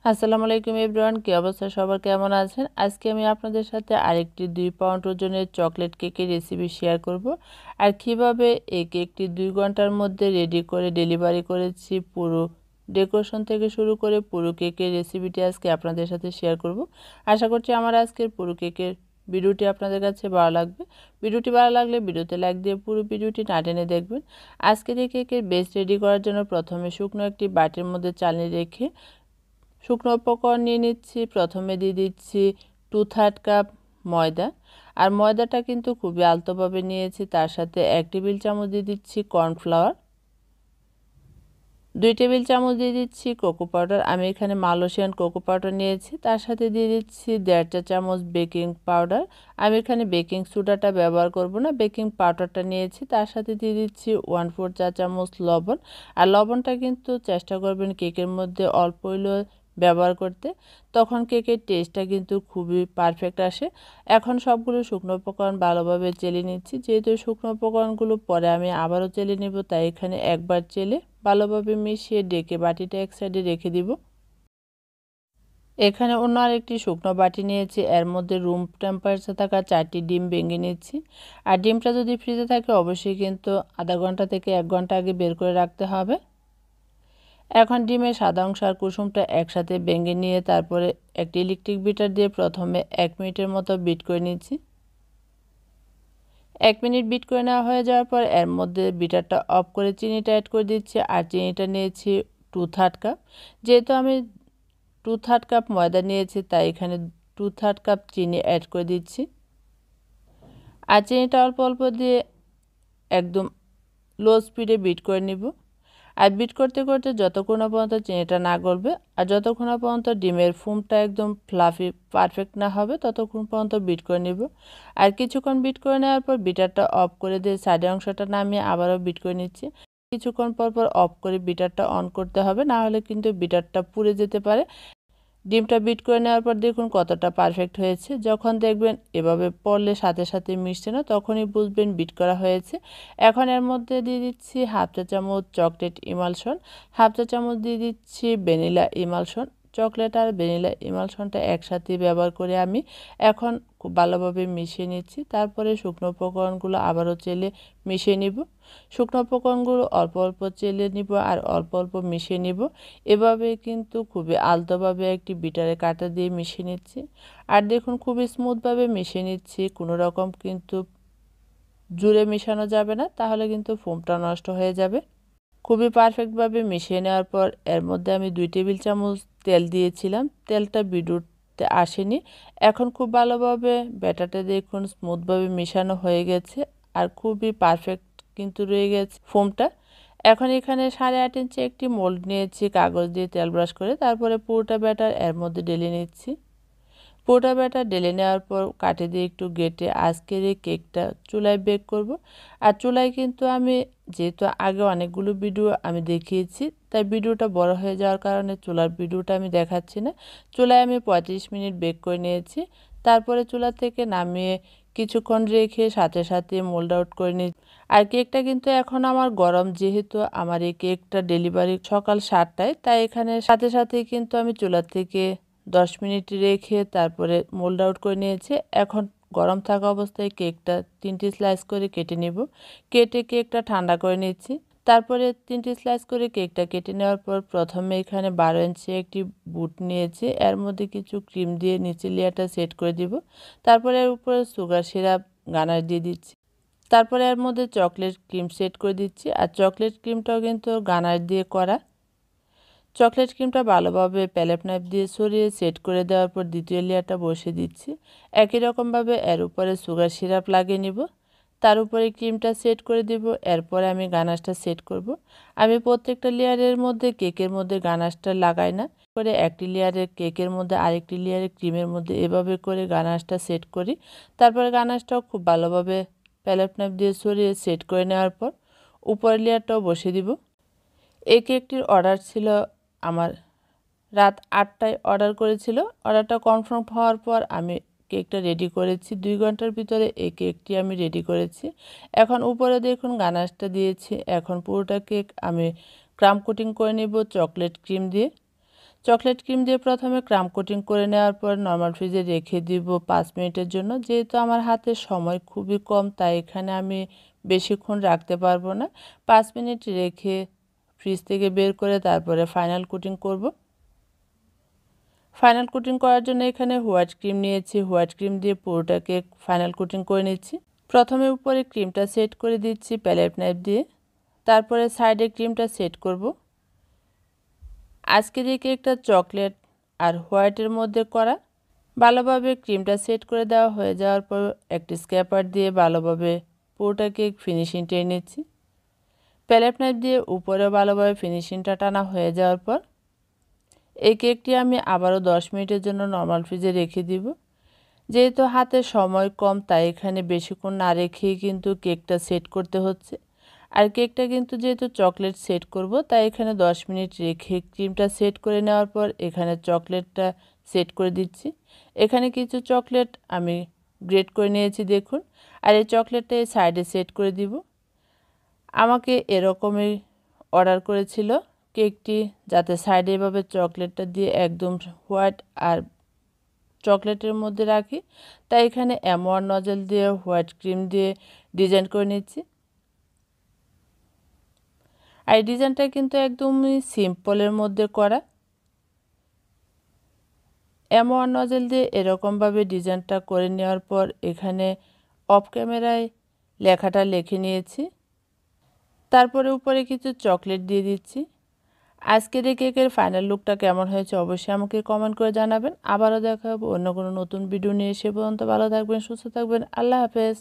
আসসালামু আলাইকুম এভরিওয়ান, কি অবস্থা সবার, কেমন আছেন? আজকে আমি আপনাদের সাথে আরেকটি 2 পাউন্ড ওজনের চকলেট কেকের রেসিপি শেয়ার করব আর কিভাবে এই কেকটি 2 ঘন্টার মধ্যে রেডি করে ডেলিভারি করেছি। পুরো ডেকোরেশন থেকে শুরু করে পুরো কেকের রেসিপিটি আজকে আপনাদের সাথে শেয়ার করব। আশা করছি আমার আজকের পুরো কেকের ভিডিওটি আপনাদের কাছে ভালো লাগবে। ভিডিওটি ভালো লাগলে ভিডিওতে লাইক দিয়ে পুরো ভিডিওটি না টেনে দেখবেন। আজকের এই কেকের বেস রেডি করার জন্য প্রথমে শুকনো একটি বাটির মধ্যে চালনি রেখে শুকনো উপকরণ নিয়ে নিচ্ছি। প্রথমে দিয়ে দিচ্ছি 2/3 কাপ ময়দা, আর ময়দাটা কিন্তু খুবই আলতোভাবে নিয়েছি। তার সাথে 1 টেবিল চামচ দিয়ে দিচ্ছি কর্নফ্লাওয়ার, 2 টেবিল চামচ দিয়ে দিচ্ছি কোকো পাউডার। আমি এখানে মালয়েশিয়ান কোকো পাউডার নিয়েছি। তার সাথে দিয়ে দিচ্ছি 1.5 চা চামচ বেকিং পাউডার। আমি এখানে বেকিং সোডাটা ব্যবহার করব না, বেকিং পাউডারটা নিয়েছি। তার সাথে দিয়ে দিচ্ছি 1/4 চা চামচ লবণ। আর লবণটা কিন্তু চেষ্টা করবেন কেকের মধ্যে অল্প হলেও ব্যবহার করতে, তখন কেকের টেস্টটা কিন্তু খুবই পারফেক্ট আসে। এখন সবগুলো শুকনো উপকরণ ভালোভাবে চেলে নিচ্ছি। যেহেতু শুকনো উপকরণগুলো পরে আমি আবারও চেলে নেব, তাই এখানে একবার চেলে ভালোভাবে মিশিয়ে ডেকে বাটিটা এক সাইডে রেখে দিব। এখানে অন্য আরেকটি শুকনো বাটি নিয়েছি, এর মধ্যে রুম টেম্পারেচার থাকা 4টি ডিম ভেঙে নিচ্ছি। আর ডিমটা যদি ফ্রিজে থাকে অবশ্যই কিন্তু আধা ঘন্টা থেকে 1 ঘন্টা আগে বের করে রাখতে হবে। এখন ডিমের সাদা অংশ আর কুসুমটা একসাথে ভেঙে নিয়ে তারপরে একটি ইলেকট্রিক বিটার দিয়ে প্রথমে 1 মিনিটের মতো বিট করে নিচ্ছি। 1 মিনিট বিট করে নেওয়া হয়ে যাওয়ার পর এর মধ্যে বিটারটা অফ করে চিনিটা অ্যাড করে দিচ্ছি। আর চিনিটা নিয়েছি 2/3 কাপ। যেহেতু আমি 2/3 কাপ ময়দা নিয়েছি, তাই এখানে 2/3 কাপ চিনি অ্যাড করে দিচ্ছি। আর চিনিটা অল্প অল্প দিয়ে একদম লো স্পিডে বিট করে নিব। আর বিট করতে করতে যতক্ষণ না পর্যন্ত চিনিটা না গলবে আর যতক্ষণ না পর্যন্ত ডিমের ফোমটা একদম ফ্লাফি পারফেক্ট না হবে ততক্ষণ পর্যন্ত বিট করে নিব। আর কিছুক্ষণ বিট করে নেওয়ার পর বিটারটা অফ করে দিয়ে সাইডের অংশটা নামিয়ে আবারও বিট করে নিচ্ছি। কিছুক্ষণ পর পর অফ করে বিটারটা অন করতে হবে, না হলে কিন্তু বিটারটা পুড়ে যেতে পারে। ডিমটা বিট করে নেওয়ার পর দেখুন কতটা পারফেক্ট হয়েছে। যখন দেখবেন এভাবে পড়লে সাথে সাথে মিশছে না, তখনই বুঝবেন বিট করা হয়েছে। এখন এর মধ্যে দিয়ে দিচ্ছি 1/2 চা চামচ চকলেট ইমালশন, 1/2 চা চামচ দিয়ে দিচ্ছি ভ্যানিলা ইমালশন। চকলেট আর ভ্যানিলা ইমালশনটা একসাথে ব্যবহার করে আমি এখন খুব ভালোভাবে মিশিয়ে নিচ্ছি। তারপরে শুকনো উপকরণগুলো আবারও চেলে মিশিয়ে নিব। শুকনো উপকরণগুলো অল্প অল্প চেলে নিব আর অল্প অল্প মিশিয়ে নিব। এভাবে কিন্তু খুবই আলতোভাবে একটি বিটারে কাঁটা দিয়ে মিশিয়ে নিচ্ছি। আর দেখুন খুবই স্মুথভাবে মিশিয়ে নিচ্ছি, কোনো রকম কিন্তু জুড়ে মেশানো যাবে না, তাহলে কিন্তু ফোমটা নষ্ট হয়ে যাবে। খুবই পারফেক্টভাবে মিশিয়ে নেওয়ার পর এর মধ্যে আমি 2 টেবিল চামচ তেল দিয়েছিলাম, তেলটা ভিডিওতে আসেনি। এখন খুব ভালোভাবে ব্যাটারটা দেখুন স্মুথভাবে মেশানো হয়ে গেছে আর খুবই পারফেক্ট কিন্তু রয়ে গেছে ফোমটা। এখন এখানে 8.5 ইঞ্চি একটি মোল্ড নিয়েছি, কাগজ দিয়ে তেল ব্রাশ করে তারপরে পুরোটা ব্যাটার এর মধ্যে ঢেলে নিচ্ছি। পুরোটা ব্যাটার ঢেলে নেওয়ার পর কাঠি দিয়ে একটু গেটে আজকের এই কেকটা চুলায় বেক করব। আর চুলায় কিন্তু আমি যেহেতু আগে অনেকগুলো ভিডিও আমি দেখিয়েছি, তাই ভিডিওটা বড় হয়ে যাওয়ার কারণে চুলার ভিডিওটা আমি দেখাচ্ছি না। চুলায় আমি 35 মিনিট বেক করে নিয়েছি। তারপরে চুলা থেকে নামিয়ে কিছুক্ষণ রেখে সাথে সাথে মোল্ড আউট করে নিই। আর কেকটা কিন্তু এখন আমার গরম, যেহেতু আমার এই কেকটা ডেলিভারি সকাল 7টায়, তাই এখানে সাথে সাথেই কিন্তু আমি চুলা থেকে 10 মিনিট রেখে তারপরে মোল্ড আউট করে নিয়েছি। এখন গরম থাকা অবস্থায় কেকটা 3টি স্লাইস করে কেটে নেব। কেটে কেকটা ঠান্ডা করে নিচ্ছি। তারপরে 3টি স্লাইস করে কেকটা কেটে নেওয়ার পর প্রথমে এখানে 12 ইঞ্চি একটি বুট নিয়েছি, এর মধ্যে কিছু ক্রিম দিয়ে নিচে লেয়ারটা সেট করে দিব। তারপরে এর উপরে সুগার সিরাপ গানাশ দিয়ে দিচ্ছি। তারপরে এর মধ্যে চকলেট ক্রিম সেট করে দিচ্ছি। আর চকলেট ক্রিমটাও কিন্তু গানাশ দিয়ে করা। চকলেট ক্রিমটা ভালোভাবে প্যালেট নাইফ দিয়ে সরিয়ে সেট করে দেওয়ার পর দ্বিতীয় লেয়ারটা বসিয়ে দিচ্ছি। একই রকমভাবে এর উপরে সুগার সিরাপ লাগিয়ে নিব, তার উপরে ক্রিমটা সেট করে দিব। এরপরে আমি গানাশটা সেট করব। আমি প্রত্যেকটা লেয়ারের মধ্যে কেকের মধ্যে গানাশটা লাগাই না, করে একটি লেয়ারের কেকের মধ্যে আরেকটি লেয়ারের ক্রিমের মধ্যে এভাবে করে গানাশটা সেট করি। তারপরে গানাশটাও খুব ভালোভাবে প্যালেট নাইফ দিয়ে সরিয়ে সেট করে নেওয়ার পর উপরের লেয়ারটাও বসিয়ে দিব। এই কেকটির অর্ডার ছিল আমার রাত 8টায় অর্ডার করেছিল। অর্ডারটা কনফার্ম হওয়ার পর আমি কেকটা রেডি করেছি। 2 ঘন্টার ভিতরে এই কেকটি আমি রেডি করেছি। এখন উপরে দেখুন গানাশটা দিয়েছি। এখন পুরোটা কেক আমি ক্রাম কোটিং করে নেব চকলেট ক্রিম দিয়ে। চকলেট ক্রিম দিয়ে প্রথমে ক্রাম কোটিং করে নেওয়ার পর নর্মাল ফ্রিজে রেখে দিব 5 মিনিটের জন্য। যেহেতু আমার হাতে সময় খুবই কম, তাই এখানে আমি বেশিক্ষণ রাখতে পারবো না। 5 মিনিট রেখে ফ্রিজ থেকে বের করে তারপরে ফাইনাল কোটিং করব। ফাইনাল কোটিং করার জন্য এখানে হোয়াইট ক্রিম নিয়েছি। হোয়াইট ক্রিম দিয়ে পুরোটাকে ফাইনাল কোটিং করে নিচ্ছি। প্রথমে উপরে ক্রিমটা সেট করে দিচ্ছি প্যালেট নাইফ দিয়ে, তারপরে সাইডে ক্রিমটা সেট করব। আজকের এই কেকটা চকলেট আর হোয়াইটের মধ্যে করা। ভালোভাবে ক্রিমটা সেট করে দেওয়া হয়ে যাওয়ার পর একটি স্ক্র্যাপার দিয়ে ভালোভাবে পুরোটা কেক ফিনিশিং টেনে নিচ্ছি। প্যালেট নাইফ দিয়ে উপরে ভালোভাবে ফিনিশিংটা টানা হয়ে যাওয়ার পর এই কেকটি আমি আবারও 10 মিনিটের জন্য নর্মাল ফ্রিজে রেখে দিব। যেহেতু হাতে সময় কম, তাই এখানে বেশিক্ষণ না রেখেই কিন্তু কেকটা সেট করতে হচ্ছে। আর কেকটা কিন্তু যেহেতু চকলেট সেট করব, তাই এখানে 10 মিনিট রেখে ক্রিমটা সেট করে নেওয়ার পর এখানে চকলেটটা সেট করে দিচ্ছি। এখানে কিছু চকলেট আমি গ্রেট করে নিয়েছি দেখুন, আর এই চকলেটটা এই সাইডে সেট করে দিব। আমাকে এরকমই অর্ডার করেছিল কেকটি, যাতে সাইডে এভাবে চকলেটটা দিয়ে একদম হোয়াইট আর চকলেটের মধ্যে রাখি। তাই এখানে M1 নজল দিয়ে হোয়াইট ক্রিম দিয়ে ডিজাইন করে নিচ্ছি। আর এই ডিজাইনটা কিন্তু একদমই সিম্পলের মধ্যে করা। M1 নজল দিয়ে এরকমভাবে ডিজাইনটা করে নেওয়ার পর এখানে অফ ক্যামেরায় লেখাটা লিখে নিয়েছি। তারপরে উপরে কিছু চকলেট দিয়ে দিচ্ছি। আজকের এই কেকের ফাইনাল লুকটা কেমন হয়েছে অবশ্যই আমাকে কমেন্ট করে জানাবেন। আবারও দেখা হবে অন্য কোনো নতুন ভিডিও নিয়ে। সে পর্যন্ত ভালো থাকবেন, সুস্থ থাকবেন। আল্লাহ হাফেজ।